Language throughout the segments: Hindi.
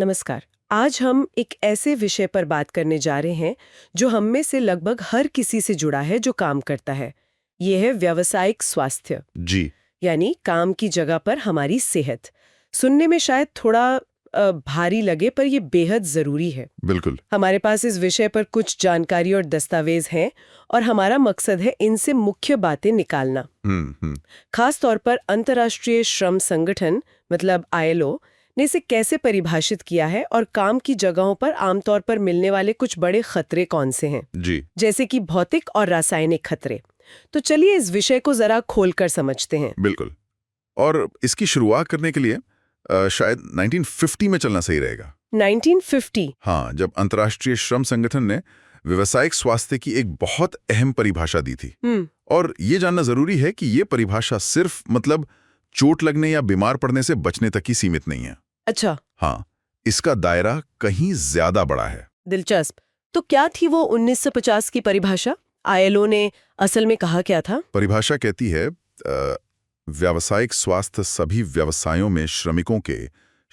नमस्कार। आज हम एक ऐसे विषय पर बात करने जा रहे हैं जो हम में से लगभग हर किसी से जुड़ा है जो काम करता है। ये है व्यावसायिक स्वास्थ्य, जी। यानी काम की जगह पर हमारी सेहत। सुनने में शायद थोड़ा भारी लगे, पर ये बेहद जरूरी है। बिल्कुल। हमारे पास इस विषय पर कुछ जानकारी और दस्तावेज हैं और हमारा मकसद है इनसे मुख्य बातें निकालना। खास तौर पर अंतर्राष्ट्रीय श्रम संगठन मतलब ILO ने इसे कैसे परिभाषित किया है और काम की जगहों पर आमतौर पर मिलने वाले कुछ बड़े खतरे कौन से हैं, जी। जैसे कि भौतिक और रासायनिक खतरे। तो चलिए इस विषय को जरा खोलकर समझते हैं। बिल्कुल। और इसकी शुरुआत करने के लिए शायद 1950 में चलना सही रहेगा। 1950? हाँ, जब अंतर्राष्ट्रीय श्रम संगठन ने व्यावसायिक स्वास्थ्य की एक बहुत अहम परिभाषा दी थी। और ये जानना जरूरी है कि ये परिभाषा सिर्फ मतलब चोट लगने या बीमार पड़ने से बचने तक ही सीमित नहीं है। अच्छा। हाँ, इसका दायरा कहीं ज्यादा बड़ा है। दिलचस्प। तो क्या थी वो 1950 की परिभाषा? ILO ने असल में कहा क्या था? परिभाषा कहती है व्यावसायिक स्वास्थ्य सभी व्यवसायों में श्रमिकों के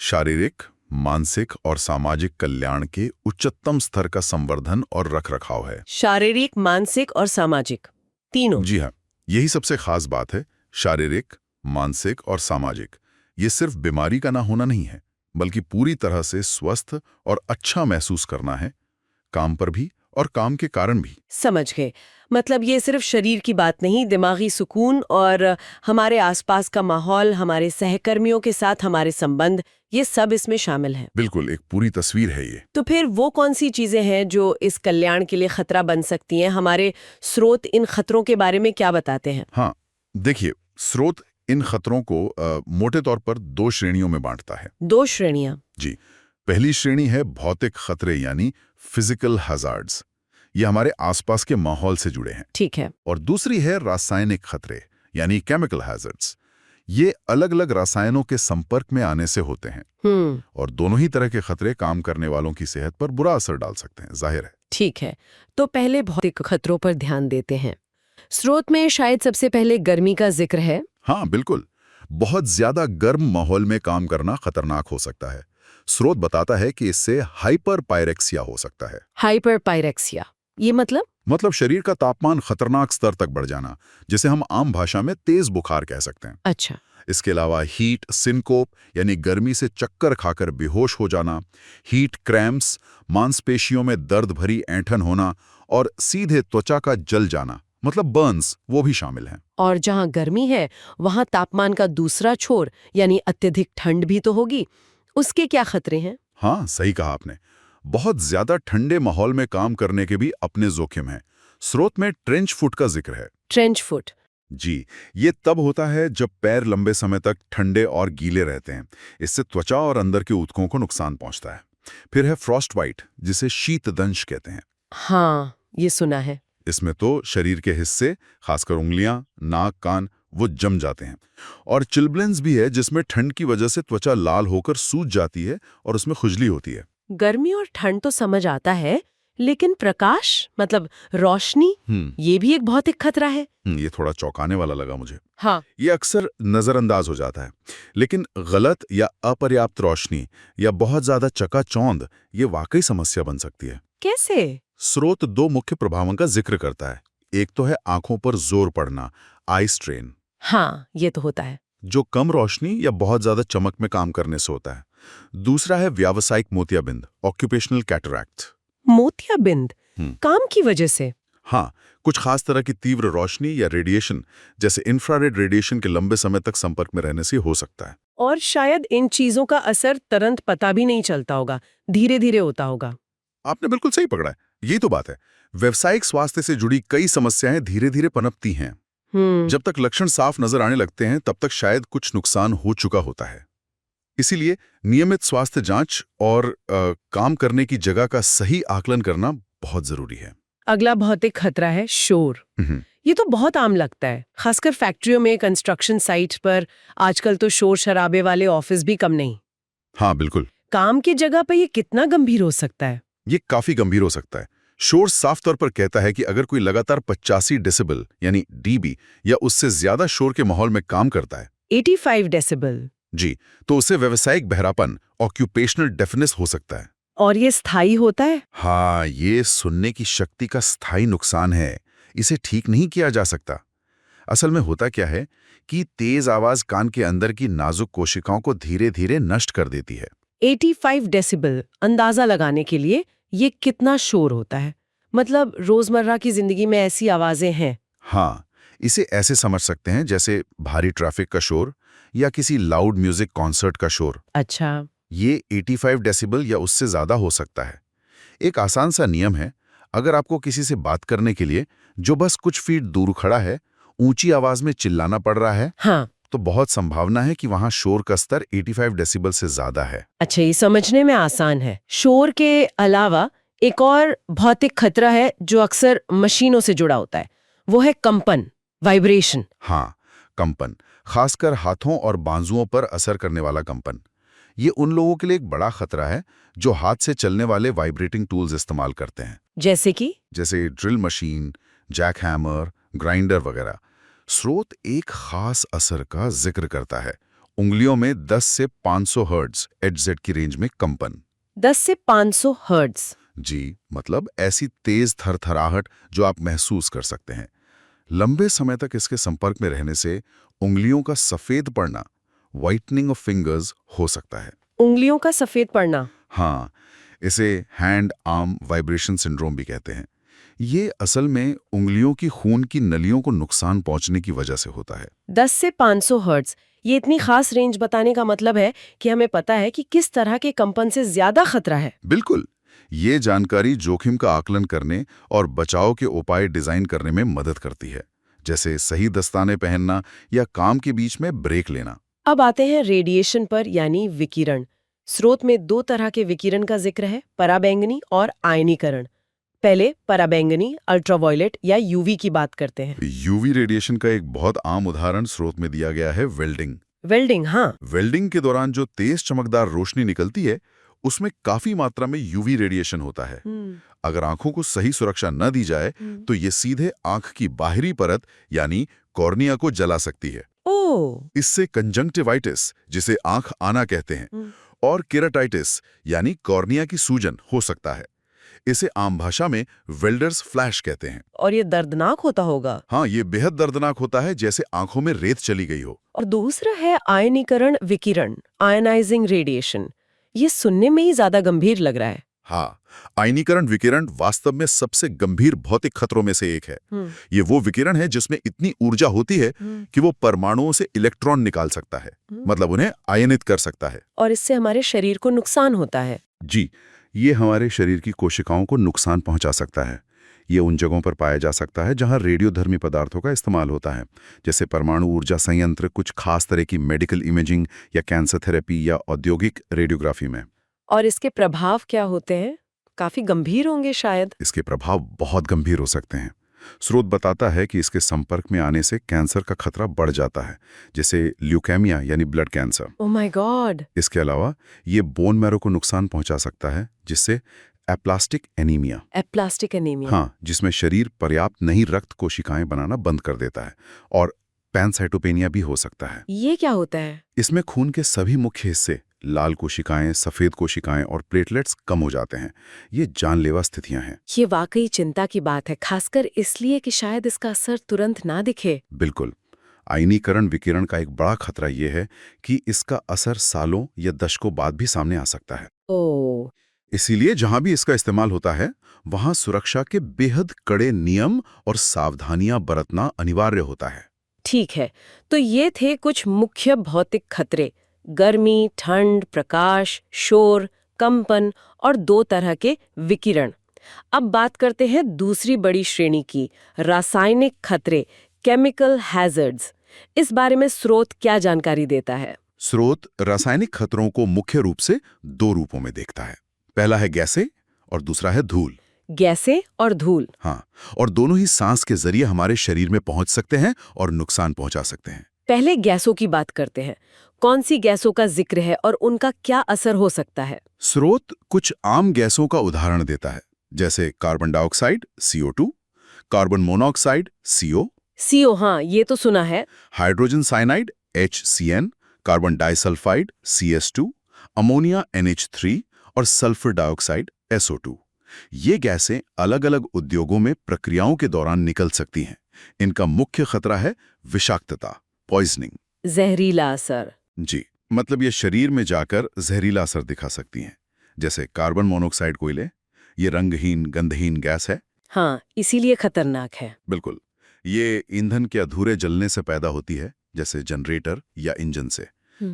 शारीरिक, मानसिक और सामाजिक कल्याण के उच्चतम स्तर का संवर्धन और रखरखाव है। शारीरिक, मानसिक और सामाजिक, तीनों? जी हाँ, यही सबसे खास बात है। शारीरिक, मानसिक और सामाजिक, ये सिर्फ बीमारी का ना होना नहीं है, बल्कि पूरी तरह से स्वस्थ और अच्छा महसूस करना है, काम पर भी और काम के कारण भी। समझ गए। मतलब ये सिर्फ शरीर की बात नहीं, दिमागी सुकून और हमारे आसपास का माहौल, हमारे सहकर्मियों के साथ हमारे संबंध, ये सब इसमें शामिल है। बिल्कुल, एक पूरी तस्वीर है ये। तो फिर वो कौन सी चीजें हैं जो इस कल्याण के लिए खतरा बन सकती हैं? हमारे स्रोत इन खतरों के बारे में क्या बताते हैं? हाँ, देखिए, स्रोत इन खतरों को मोटे तौर पर 2 श्रेणियों में बांटता है। 2 श्रेणियां? जी। पहली श्रेणी है भौतिक खतरे यानी फिजिकल हजार्ड्स। ये हमारे आसपास के माहौल से जुड़े हैं। ठीक है। और दूसरी है रासायनिक खतरे यानी केमिकल हैजर्ड्स। ये अलग अलग रसायनों के संपर्क में आने से होते हैं। और दोनों ही तरह के खतरे काम करने वालों की सेहत पर बुरा असर डाल सकते हैं, जाहिर है। ठीक है, तो पहले भौतिक खतरों पर ध्यान देते हैं। स्रोत में शायद सबसे पहले गर्मी का जिक्र है। हाँ बिल्कुल, बहुत ज्यादा गर्म माहौल में काम करना खतरनाक हो सकता है। स्रोत बताता है कि इससे हाइपर पायरेक्सिया हो सकता है। हाइपर पायरेक्सिया, ये मतलब शरीर का तापमान खतरनाक स्तर तक बढ़ जाना, जिसे हम आम भाषा में तेज बुखार कह सकते हैं। अच्छा। इसके अलावा हीट सिनकोप यानी गर्मी से चक्कर खाकर बेहोश हो जाना, हीट क्रैम्प्स, मांसपेशियों में दर्द भरी ऐंठन होना और सीधे त्वचा का जल जाना मतलब बर्न्स, वो भी शामिल हैं। और जहां गर्मी है वहां तापमान का दूसरा छोर यानी अत्यधिक ठंड भी तो होगी। उसके क्या खतरे हैं? हाँ, सही कहा आपने। बहुत ज्यादा ठंडे माहौल में काम करने के भी अपने जोखिम हैं। स्रोत में ट्रेंच फुट का जिक्र है। Trench foot? जी, ये तब होता है जब पैर लंबे समय तक ठंडे और गीले रहते हैं। इससे त्वचा और अंदर के ऊतकों को नुकसान पहुंचता है। फिर है फ्रॉस्ट वाइट, जिसे शीतदंश कहते हैं। हाँ, ये सुना है। इसमें तो शरीर के हिस्से, खासकर उंगलियां, नाक, कान, वो जम जाते हैं। और चिल्ब्लेंस भी है, जिसमें ठंड की वजह से त्वचा लाल होकर सूज जाती है और उसमें खुजली होती है। गर्मी और ठंड तो समझ आता है, लेकिन प्रकाश मतलब रोशनी, ये भी एक भौतिक खतरा है। ये थोड़ा चौंकाने वाला लगा मुझे। हाँ। ये अक्सर नजरअंदाज हो जाता है, लेकिन गलत या अपर्याप्त रोशनी या बहुत ज्यादा चकाचौंध ये वाकई समस्या बन सकती है। कैसे? स्रोत 2 मुख्य प्रभावों का जिक्र करता है। एक तो है आंखों पर जोर पड़ना, आई स्ट्रेन। हाँ, ये तो होता है, जो कम रोशनी या बहुत ज्यादा चमक में काम करने से होता है। दूसरा है व्यावसायिक मोतियाबिंद, ऑक्यूपेशनल कैटरैक्ट। मोतियाबिंद? काम की वजह से? हाँ, कुछ खास तरह की तीव्र रोशनी या रेडिएशन जैसे इंफ्रारेड रेडिएशन के लंबे समय तक संपर्क में रहने से हो सकता है। और शायद इन चीजों का असर तुरंत पता भी नहीं चलता होगा, धीरे धीरे होता होगा। आपने बिल्कुल सही पकड़ा है, यही तो बात है। व्यावसायिक स्वास्थ्य से जुड़ी कई समस्याएं धीरे धीरे पनपती हैं। जब तक लक्षण साफ नजर आने लगते हैं तब तक शायद कुछ नुकसान हो चुका होता है। इसीलिए नियमित स्वास्थ्य जांच और काम करने की जगह का सही आकलन करना बहुत जरूरी है। अगला भौतिक खतरा है शोर। ये तो बहुत आम लगता है, खासकर फैक्ट्रियों में, कंस्ट्रक्शन साइट पर। आजकल तो शोर शराबे वाले ऑफिस भी कम नहीं। हाँ बिल्कुल। काम की जगह पर ये कितना गंभीर हो सकता है? ये काफी गंभीर हो सकता है। शोर साफ तौर पर कहता है कि अगर कोई लगातार 85 डेसिबल यानी डीबी या उससे ज्यादा शोर के माहौल में काम करता है। 85 डेसिबल? जी, तो उसे व्यावसायिक बहरापन, ऑक्यूपेशनल डेफनेस हो सकता है। और ये स्थायी होता है? हाँ, ये सुनने की शक्ति का स्थायी नुकसान है। इसे ठीक नहीं किया जा सकता। असल में होता क्या है कि तेज आवाज कान के अंदर की नाजुक कोशिकाओं को धीरे धीरे नष्ट कर देती है। 85 डेसिबल अंदाजा लगाने के लिए ये कितना शोर होता है? मतलब रोजमर्रा की जिंदगी में ऐसी आवाजें हैं? हाँ, इसे ऐसे समझ सकते हैं जैसे भारी ट्रैफिक का शोर या किसी लाउड म्यूजिक कॉन्सर्ट का शोर। अच्छा। ये 85 डेसिबल या उससे ज्यादा हो सकता है। एक आसान सा नियम है, अगर आपको किसी से बात करने के लिए जो बस कुछ फीट दूर खड़ा है ऊंची आवाज में चिल्लाना पड़ रहा है, हाँ। तो बहुत संभावना है कि वहां शोर का स्तर 85 डेसिबल से ज्यादा है। अच्छा, ये समझने में आसान है। शोर के अलावा एक और भौतिक खतरा है जो अक्सर मशीनों से जुड़ा होता है, वो है कंपन, वाइब्रेशन। हाँ, कंपन, खासकर हाथों और बाजुओं पर असर करने वाला कंपन। ये उन लोगों के लिए एक बड़ा खतरा है जो हाथ से चलने वाले वाइब्रेटिंग टूल्स इस्तेमाल करते हैं, जैसे drill machine, jack hammer, grinder वगैरह। स्रोत एक खास असर का जिक्र करता है, उंगलियों में 10 से 500 हर्ट्ज HZ की रेंज में कंपन। 10 से 500 हर्ट्ज? जी, मतलब ऐसी तेज थरथराहट जो आप महसूस कर सकते हैं। लंबे समय तक इसके संपर्क में रहने से उंगलियों का सफेद पड़ना, व्हाइटनिंग ऑफ फिंगर्स, हो सकता है। उंगलियों का सफेद पड़ना? हाँ, इसे हैंड आर्म वाइब्रेशन सिंड्रोम भी कहते हैं। ये असल में उंगलियों की खून की नलियों को नुकसान पहुंचने की वजह से होता है। 10 से 500 हर्ट्ज, ये इतनी खास रेंज बताने का मतलब है कि हमें पता है कि किस तरह के कंपन से ज्यादा खतरा है। बिल्कुल, ये जानकारी जोखिम का आकलन करने और बचाव के उपाय डिजाइन करने में मदद करती है, जैसे सही दस्ताने पहनना या काम के बीच में ब्रेक लेना। अब आते हैं रेडिएशन पर, यानी विकिरण। स्रोत में 2 तरह के विकिरण का जिक्र है, पराबैंगनी और आयनीकरण। पहले पराबैंगनी, अल्ट्रावायलेट या यूवी की बात करते हैं। यूवी रेडिएशन का एक बहुत आम उदाहरण स्रोत में दिया गया है, वेल्डिंग। वेल्डिंग, हाँ। वेल्डिंग के दौरान जो तेज चमकदार रोशनी निकलती है, उसमें काफी मात्रा में यूवी रेडिएशन होता है। अगर आंखों को सही सुरक्षा न दी जाए तो ये सीधे आंख की बाहरी परत यानी कॉर्निया को जला सकती है। ओह। इससे कंजंक्टिवाइटिस, जिसे आंख आना कहते हैं, और केराटाइटिस यानी कॉर्निया की सूजन हो सकता है। इसे आम भाषा में वेल्डर्स फ्लैश कहते हैं। और ये दर्दनाक होता होगा। हाँ, ये बेहद दर्दनाक होता है, जैसे आंखों में रेत चली गई हो। और दूसरा है आयनीकरण विकिरण, आयनाइजिंग रेडिएशन। ये सुनने में ही ज्यादा गंभीर लग रहा है। हाँ, आयनीकरण विकिरण वास्तव में सबसे गंभीर भौतिक खतरों में से एक है। ये वो विकिरण है जिसमें इतनी ऊर्जा होती है कि वो परमाणुओं से इलेक्ट्रॉन निकाल सकता है, मतलब उन्हें आयनित कर सकता है। और इससे हमारे शरीर को नुकसान होता है। जी, ये हमारे शरीर की कोशिकाओं को नुकसान पहुंचा सकता है। ये उन जगहों पर पाया जा सकता है जहां रेडियोधर्मी पदार्थों का इस्तेमाल होता है, जैसे परमाणु ऊर्जा संयंत्र, कुछ खास तरह की मेडिकल इमेजिंग या कैंसर थेरेपी या औद्योगिक रेडियोग्राफी में। और इसके प्रभाव क्या होते हैं? काफी गंभीर होंगे शायद। इसके प्रभाव बहुत गंभीर हो सकते हैं। स्रोत बताता है कि इसके संपर्क में आने से कैंसर का खतरा बढ़ जाता है, जैसे ल्यूकेमिया यानी blood cancer. Oh my God. इसके अलावा ये बोन मैरो को नुकसान पहुंचा सकता है, जिससे एप्लास्टिक एनीमिया। Aplastic anaemia? हाँ, जिसमें शरीर पर्याप्त नहीं रक्त कोशिकाएं बनाना बंद कर देता है, और पैनसाइटोपेनिया भी हो सकता है। ये क्या होता है? इसमें खून के सभी मुख्य हिस्से, लाल कोशिकाएं, सफेद कोशिकाएं और प्लेटलेट्स कम हो जाते हैं। ये जानलेवा स्थितियां हैं। ये वाकई चिंता की बात है, खासकर इसलिए कि शायद इसका असर तुरंत ना दिखे। बिल्कुल। आयनीकरण विकिरण का एक बड़ा खतरा यह है कि इसका असर सालों या दशकों बाद भी सामने आ सकता है। ओह। इसीलिए जहां भी इसका इस्तेमाल होता है, वहां सुरक्षा के बेहद कड़े नियम और सावधानियां बरतना अनिवार्य होता है। ठीक है, तो ये थे कुछ मुख्य भौतिक खतरे: गर्मी, ठंड, प्रकाश, शोर, कंपन और 2 तरह के विकिरण। अब बात करते हैं दूसरी बड़ी श्रेणी की, रासायनिक खतरे, केमिकल हैजर्ड्स। इस बारे में स्रोत क्या जानकारी देता है? स्रोत रासायनिक खतरों को मुख्य रूप से 2 रूपों में देखता है। पहला है गैसें और दूसरा है धूल। गैसें और धूल? हाँ, और दोनों ही सांस के जरिए हमारे शरीर में पहुंच सकते हैं और नुकसान पहुंचा सकते हैं। पहले गैसों की बात करते हैं। कौन सी गैसों का जिक्र है और उनका क्या असर हो सकता है? स्रोत कुछ आम गैसों का उदाहरण देता है, जैसे carbon dioxide CO2, carbon monoxide CO, CO, हाँ, ये तो सुना है। Hydrogen cyanide HCN, carbon disulphide CS2, ammonia NH3 और सल्फर डाइऑक्साइड SO2। ये गैसें अलग अलग उद्योगों में प्रक्रियाओं के दौरान निकल सकती हैं। इनका मुख्य खतरा है विषाक्तता, पॉइजनिंग। जहरीला असर। जी, मतलब ये शरीर में जाकर जहरीला असर दिखा सकती हैं। जैसे कार्बन मोनोऑक्साइड कोयले, ये रंगहीन गंधहीन गैस है। हाँ, इसीलिए खतरनाक है। बिल्कुल, ये ईंधन के अधूरे जलने से पैदा होती है, जैसे जनरेटर या इंजन से।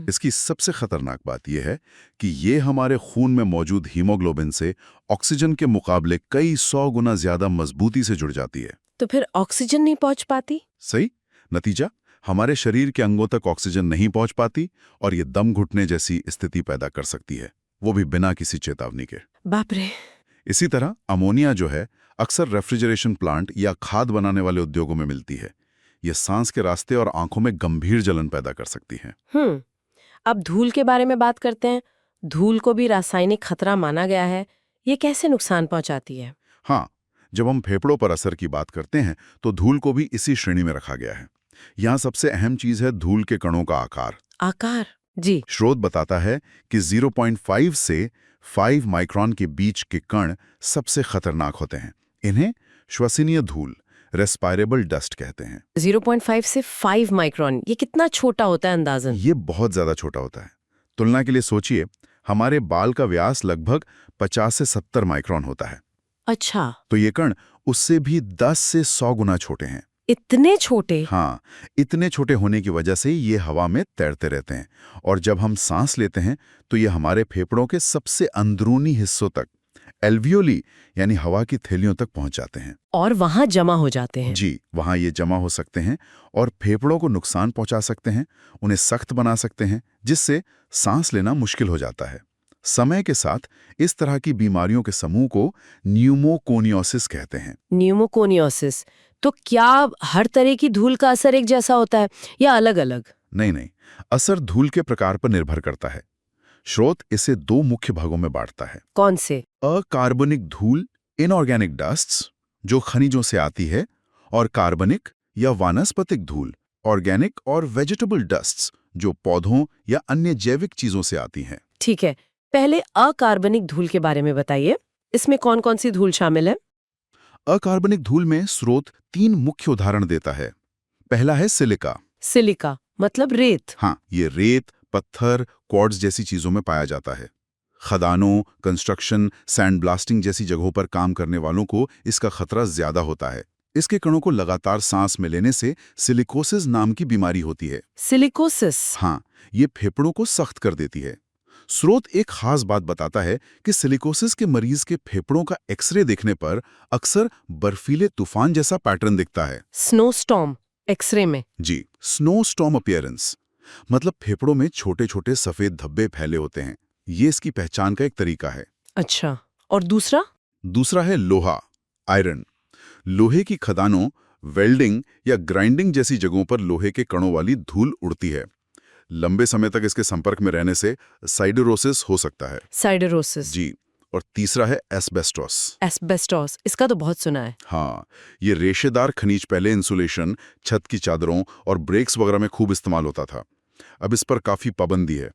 इसकी सबसे खतरनाक बात यह है कि ये हमारे खून में मौजूद हीमोग्लोबिन से ऑक्सीजन के मुकाबले कई 100 गुना ज्यादा मजबूती से जुड़ जाती है। तो फिर ऑक्सीजन नहीं पहुंच पाती? सही। नतीजा, हमारे शरीर के अंगों तक ऑक्सीजन नहीं पहुंच पाती और ये दम घुटने जैसी स्थिति पैदा कर सकती है, वो भी बिना किसी चेतावनी के। बाप रे। इसी तरह अमोनिया जो है, अक्सर रेफ्रिजरेशन प्लांट या खाद बनाने वाले उद्योगों में मिलती है। ये सांस के रास्ते और आंखों में गंभीर जलन पैदा कर सकती है। अब धूल के बारे में बात करते हैं। धूल को भी रासायनिक खतरा माना गया है। ये कैसे नुकसान पहुंचाती है? हाँ, जब हम फेफड़ों पर असर की बात करते हैं तो धूल को भी इसी श्रेणी में रखा गया है। यहाँ सबसे अहम चीज है धूल के कणों का आकार। आकार? जी। स्रोत बताता है कि 0.5 से 5 माइक्रोन के बीच के कण सबसे खतरनाक होते हैं। इन्हें श्वसनीय धूल, रेस्पायरेबल डस्ट कहते हैं। 0.5 से 5 माइक्रोन, ये कितना छोटा होता है अंदाजन? ये बहुत ज्यादा छोटा होता है। तुलना के लिए सोचिए, हमारे बाल का व्यास लगभग 50 से 70 माइक्रोन होता है। अच्छा। तो ये कण उससे भी 10 से 100 गुना छोटे हैं। इतने छोटे? हाँ, इतने छोटे होने की वजह से ये हवा में तैरते रहते हैं और जब हम सांस लेते हैं तो ये हमारे फेफड़ों के सबसे अंदरूनी हिस्सों तक, एल्वियोली यानी हवा की थैलियों तक पहुंच जाते हैं। और वहां जमा हो जाते हैं? जी, वहां ये जमा हो सकते हैं और फेफड़ों को नुकसान पहुंचा सकते हैं, उन्हें सख्त बना सकते हैं, जिससे सांस लेना मुश्किल हो जाता है। समय के साथ इस तरह की बीमारियों के समूह को न्यूमोकोनियोसिस कहते हैं। न्यूमोकोनियोसिस। तो क्या हर तरह की धूल का असर एक जैसा होता है या अलग-अलग? नहीं, असर धूल के प्रकार पर निर्भर करता है। स्रोत इसे 2 मुख्य भागों में बांटता है। कौन से? अकार्बनिक धूल, इनऑर्गेनिक डस्ट्स, जो खनिजों से आती है, और कार्बनिक या वानस्पतिक धूल, ऑर्गेनिक और वेजिटेबल डस्ट्स, जो पौधों या अन्य जैविक चीजों से आती हैं। ठीक है, पहले अकार्बनिक धूल के बारे में बताइए। इसमें कौन कौन सी धूल शामिल है? अकार्बनिक धूल में स्रोत 3 मुख्य उदाहरण देता है। पहला है सिलिका। सिलिका मतलब रेत? हाँ, ये रेत, पत्थर, क्वार्ट्ज जैसी चीजों में पाया जाता है। खदानों, कंस्ट्रक्शन, सैंड ब्लास्टिंग जैसी जगहों पर काम करने वालों को इसका खतरा ज्यादा होता है। इसके कणों को लगातार सांस में लेने से सिलिकोसिस नाम की बीमारी होती है। सिलिकोसिस? हाँ, ये फेफड़ों को सख्त कर देती है। स्रोत एक खास बात बताता है कि सिलिकोसिस के मरीज के फेफड़ों का एक्सरे देखने पर अक्सर बर्फीले तूफान जैसा पैटर्न दिखता है। स्नोस्टॉर्म एक्सरे में? जी, स्नोस्टॉर्म अपीयरेंस, मतलब फेफड़ों में छोटे छोटे सफेद धब्बे फैले होते हैं। ये इसकी पहचान का एक तरीका है। अच्छा, और दूसरा? दूसरा है लोहा, आयरन। लोहे की खदानों, वेल्डिंग या ग्राइंडिंग जैसी जगहों पर लोहे के कणों वाली धूल उड़ती है। लंबे समय तक इसके संपर्क में रहने से साइडरोसिस हो सकता है। साइडरोसिस? जी। और तीसरा है एस्बेस्टोस। एस्बेस्टोस, इसका तो बहुत सुना है। हाँ, ये रेशेदार खनिज पहले इंसुलेशन, छत की चादरों और ब्रेक्स वगैरह में खूब इस्तेमाल होता था। अब इस पर काफी पाबंदी है।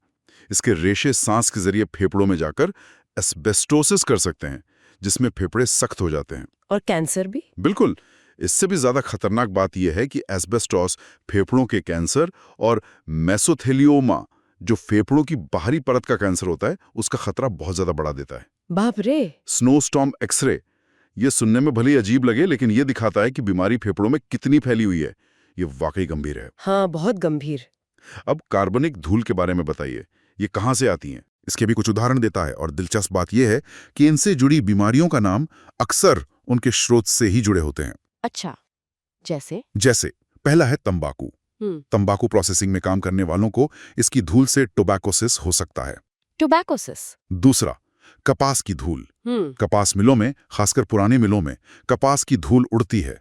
इसके रेशे सांस के जरिए फेफड़ों में जाकर एस्बेस्टोसिस कर सकते हैं, जिसमें फेफड़े सख्त हो जाते हैं। और कैंसर भी? बिल्कुल। इससे भी ज्यादा खतरनाक बात यह है कि एस्बेस्टोस फेफड़ों के कैंसर और मेसोथेलियोमा, जो फेफड़ों की बाहरी परत का कैंसर होता है, उसका खतरा बहुत ज्यादा बढ़ा देता है। बाप रे। स्नोस्टॉर्म एक्सरे, ये सुनने में भले अजीब लगे, लेकिन ये दिखाता है कि बीमारी फेफड़ों में कितनी फैली हुई है। ये वाकई गंभीर है। हाँ, बहुत गंभीर। अब कार्बनिक धूल के बारे में बताइए, ये कहाँ से आती हैं? इसके भी कुछ उदाहरण देता है और दिलचस्प बात यह है कि इनसे जुड़ी बीमारियों का नाम अक्सर उनके स्रोत से ही जुड़े होते हैं। अच्छा, जैसे? जैसे पहला है तंबाकू। तंबाकू प्रोसेसिंग में काम करने वालों को इसकी धूल से टोबैकोसिस हो सकता है। टोबैकोसिस? दूसरा, कपास की धूल। कपास मिलों में, खासकर पुरानी मिलों में, कपास की धूल उड़ती है।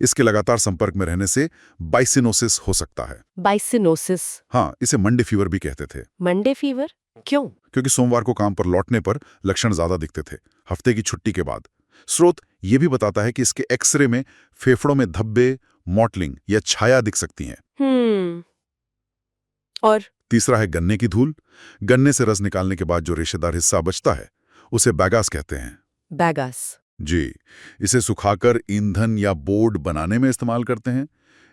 इसके लगातार संपर्क में रहने से बाइसिनोसिस हो सकता है। बाइसिनोसिस? हाँ, इसे मंडे फीवर भी कहते थे। मंडे फीवर क्यों? क्योंकि सोमवार को काम पर लौटने पर लक्षण ज्यादा दिखते थे, हफ्ते की छुट्टी के बाद। स्रोत ये भी बताता है कि इसके एक्सरे में फेफड़ों में धब्बे, मॉटलिंग या छाया दिख सकती हैं। और तीसरा है गन्ने की धूल। गन्ने से रस निकालने के बाद जो रेशेदार हिस्सा बचता है उसे बैगास कहते हैं। बैगास। जी, इसे सुखाकर ईंधन या बोर्ड बनाने में इस्तेमाल करते हैं।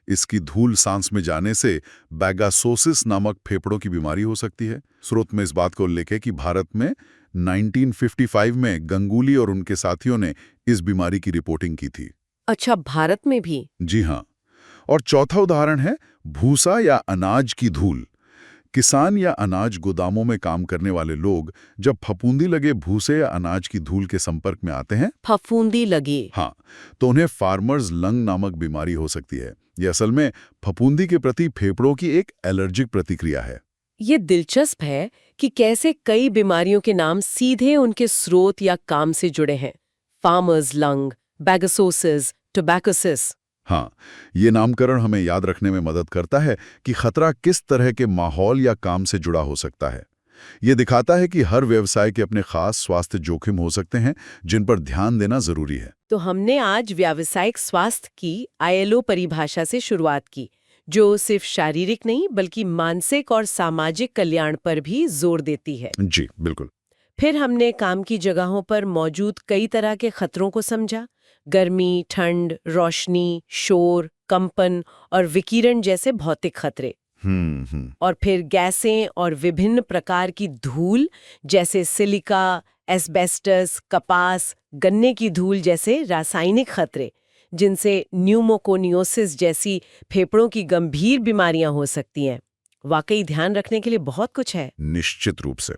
इसकी धूल सांस में जाने से बैगासोसिस नामक फेफड़ों की बीमारी हो सकती है। स्रोत में इस बात का उल्लेख है कि भारत में 1955 में गंगुली और उनके साथियों ने इस बीमारी की रिपोर्टिंग की थी। अच्छा, भारत में भी? जी हाँ। और चौथा उदाहरण है भूसा या अनाज की धूल। किसान या अनाज गोदामों में काम करने वाले लोग जब फफूंदी लगे भूसे या अनाज की धूल के संपर्क में आते हैं, फफूंदी लगे, हाँ, तो उन्हें फार्मर्स लंग नामक बीमारी हो सकती है। ये असल में फफूंदी के प्रति फेफड़ों की एक एलर्जिक प्रतिक्रिया है। ये दिलचस्प है कि कैसे कई बीमारियों के नाम सीधे उनके स्रोत या काम से जुड़े हैं। Farmer's lung, bagassosis, tobaccosis. हाँ, ये नामकरण हमें याद रखने में मदद करता है कि खतरा किस तरह के माहौल या काम से जुड़ा हो सकता है। ये दिखाता है कि हर व्यवसाय के अपने खास स्वास्थ्य जोखिम हो सकते हैं जिन पर ध्यान देना जरूरी है। तो हमने आज व्यावसायिक स्वास्थ्य की ILO परिभाषा से शुरुआत की, जो सिर्फ शारीरिक नहीं बल्कि मानसिक और सामाजिक कल्याण पर भी जोर देती है। जी, बिल्कुल। फिर हमने काम की जगहों पर मौजूद कई तरह के खतरों को समझा। गर्मी, ठंड, रोशनी, शोर, कंपन और विकिरण जैसे भौतिक खतरे। और फिर गैसें और विभिन्न प्रकार की धूल जैसे सिलिका, एस्बेस्टस, कपास, गन्ने की धूल जैसे रासायनिक खतरे, जिनसे न्यूमोकोनियोसिस जैसी फेफड़ों की गंभीर बीमारियां हो सकती हैं। वाकई ध्यान रखने के लिए बहुत कुछ है। निश्चित रूप से।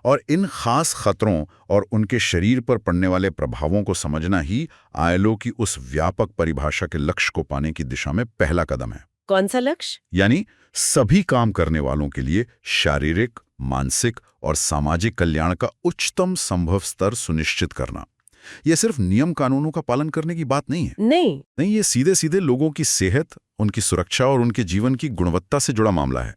और इन खास खतरों और उनके शरीर पर पड़ने वाले प्रभावों को समझना ही ILO की उस व्यापक परिभाषा के लक्ष्य को पाने की दिशा में पहला कदम है। कौन सा लक्ष्य? यानी सभी काम करने वालों के लिए शारीरिक, मानसिक और सामाजिक कल्याण का उच्चतम संभव स्तर सुनिश्चित करना। यह सिर्फ नियम कानूनों का पालन करने की बात नहीं है। नहीं, ये सीधे सीधे लोगों की सेहत, उनकी सुरक्षा और उनके जीवन की गुणवत्ता से जुड़ा मामला है।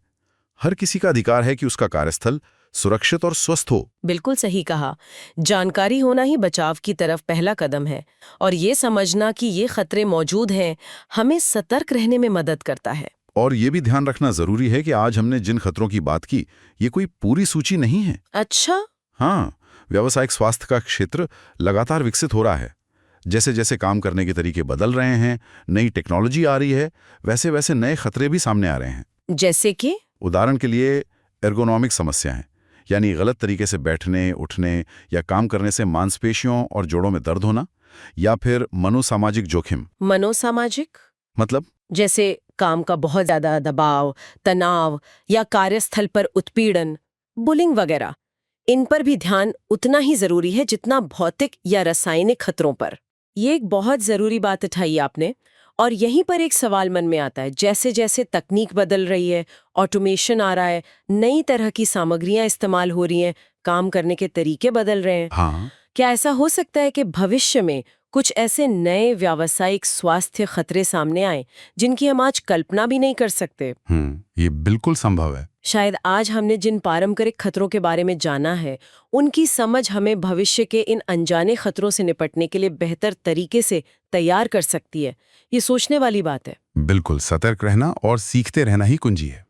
हर किसी का अधिकार है कि उसका कार्यस्थल सुरक्षित और स्वस्थ हो। बिल्कुल सही कहा। जानकारी होना ही बचाव की तरफ पहला कदम है, और ये समझना कि ये खतरे मौजूद हैं हमें सतर्क रहने में मदद करता है। और ये भी ध्यान रखना जरूरी है कि आज हमने जिन खतरों की बात की, ये कोई पूरी सूची नहीं है। अच्छा? हाँ, व्यावसायिक स्वास्थ्य का क्षेत्र लगातार विकसित हो रहा है। जैसे जैसे काम करने के तरीके बदल रहे हैं, नई टेक्नोलॉजी आ रही है, वैसे वैसे नए खतरे भी सामने आ रहे हैं। जैसे कि? उदाहरण के लिए एर्गोनॉमिक समस्याएं, यानी गलत तरीके से बैठने, उठने या काम करने से मांसपेशियों और जोड़ों में दर्द होना, या फिर मनोसामाजिक जोखिम। मनोसामाजिक मतलब? जैसे काम का बहुत ज्यादा दबाव, तनाव या कार्यस्थल पर उत्पीड़न, बुलिंग वगैरह। इन पर भी ध्यान उतना ही जरूरी है जितना भौतिक या रासायनिक खतरों पर। ये एक बहुत जरूरी बात उठाई आपने। और यहीं पर एक सवाल मन में आता है, जैसे जैसे तकनीक बदल रही है, ऑटोमेशन आ रहा है, नई तरह की सामग्रियां इस्तेमाल हो रही हैं, काम करने के तरीके बदल रहे हैं। हाँ। क्या ऐसा हो सकता है कि भविष्य में कुछ ऐसे नए व्यावसायिक स्वास्थ्य खतरे सामने आए जिनकी हम आज कल्पना भी नहीं कर सकते? ये बिल्कुल संभव है। शायद आज हमने जिन पारंपरिक खतरों के बारे में जाना है, उनकी समझ हमें भविष्य के इन अनजाने खतरों से निपटने के लिए बेहतर तरीके से तैयार कर सकती है। ये सोचने वाली बात है। बिल्कुल, सतर्क रहना और सीखते रहना ही कुंजी है।